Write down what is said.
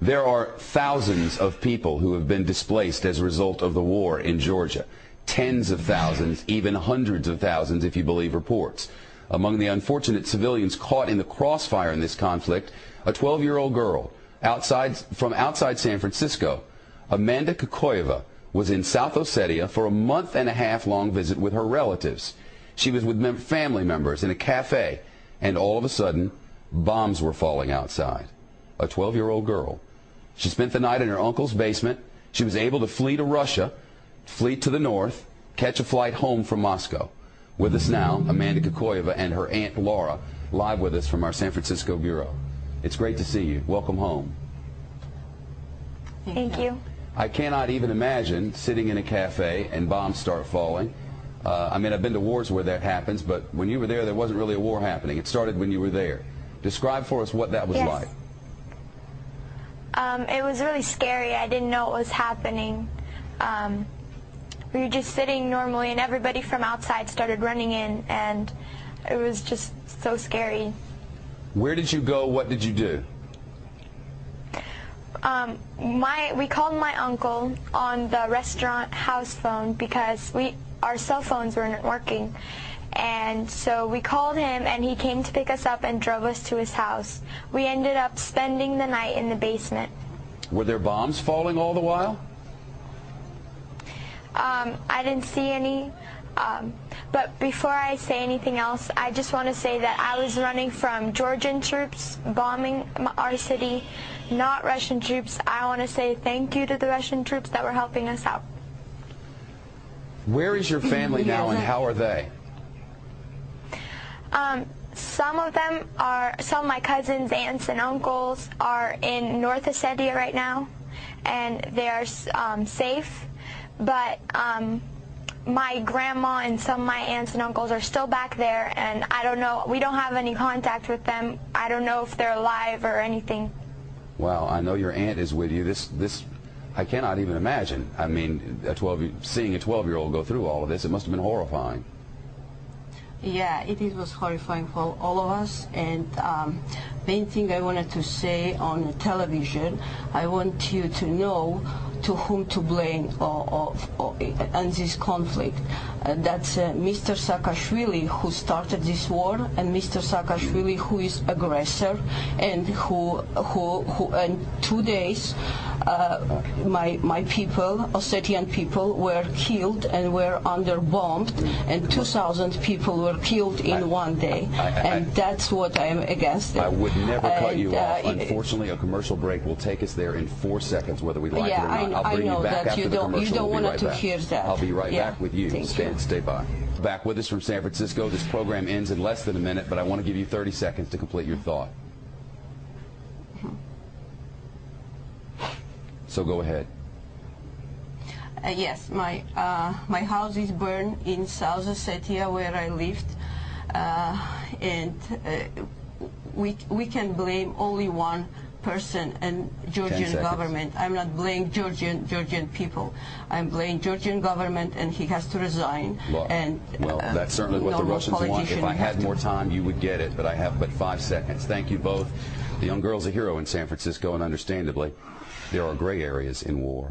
There are thousands of people who have been displaced as a result of the war in Georgia. Tens of thousands, even hundreds of thousands if you believe reports. Among the unfortunate civilians caught in the crossfire in this conflict, a 12-year-old girl from outside San Francisco. Amanda Kokoyeva was in South Ossetia for a month-and-a-half-long visit with her relatives. She was with family members in a cafe, and all of a sudden, bombs were falling outside. A 12-year-old girl. She spent the night in her uncle's basement. She was able to flee to Russia, flee to the north, catch a flight home from Moscow. With us now, Amanda Kokoyeva and her aunt Laura, live with us from our San Francisco bureau. It's great to see you. Welcome home. Thank you. I cannot even imagine sitting in a cafe and bombs start falling. I mean, I've been to wars where that happens, but when you were there wasn't really a war happening. It started when you were there. Describe for us what that was like. It was really scary. I didn't know what was happening. We were just sitting normally, and everybody from outside started running in, and it was just so scary. Where did you go? What did you do? We called my uncle on the restaurant house phone because our cell phones weren't working. And so we called him, and he came to pick us up and drove us to his house. We ended up spending the night in the basement. Were there bombs falling all the while? I didn't see any. But before I say anything else, I just want to say that I was running from Georgian troops bombing our city, not Russian troops. I want to say thank you to the Russian troops that were helping us out. Where is your family now, and how are they? Some of my cousins, aunts, and uncles are in North Ossetia right now, and they are safe. But my grandma and some of my aunts and uncles are still back there, and I don't know. We don't have any contact with them. I don't know if they're alive or anything. Wow, I know your aunt is with you. This I cannot even imagine. I mean, seeing a 12-year-old go through all of this, it must have been horrifying. Yeah, it was horrifying for all of us. And main thing I wanted to say on television, I want you to know to whom to blame on this conflict. That's Mr. Saakashvili, who started this war, and Mr. Saakashvili, who is aggressor, and who in 2 days my people, Ossetian people, were killed and were under-bombed, and 2,000 people were killed in 1 day. And that's what I am against. I would never cut you off. Unfortunately, a commercial break will take us there in 4 seconds, whether we like it or not. I'll bring you back after the commercial. You don't want to hear that. I'll be right back with you. Stay by. Back with us from San Francisco. This program ends in less than a minute, but I want to give you 30 seconds to complete your thought. So go ahead. Yes, my house is burned in South Ossetia, where I lived, and we can blame only one person, and Georgian government. I'm not blaming Georgian people. I'm blaming Georgian government, and he has to resign. Well, that's certainly what the Russians want. If I had more time, you would get it, but I have but 5 seconds. Thank you both. The young girl's a hero in San Francisco, and understandably, there are gray areas in war.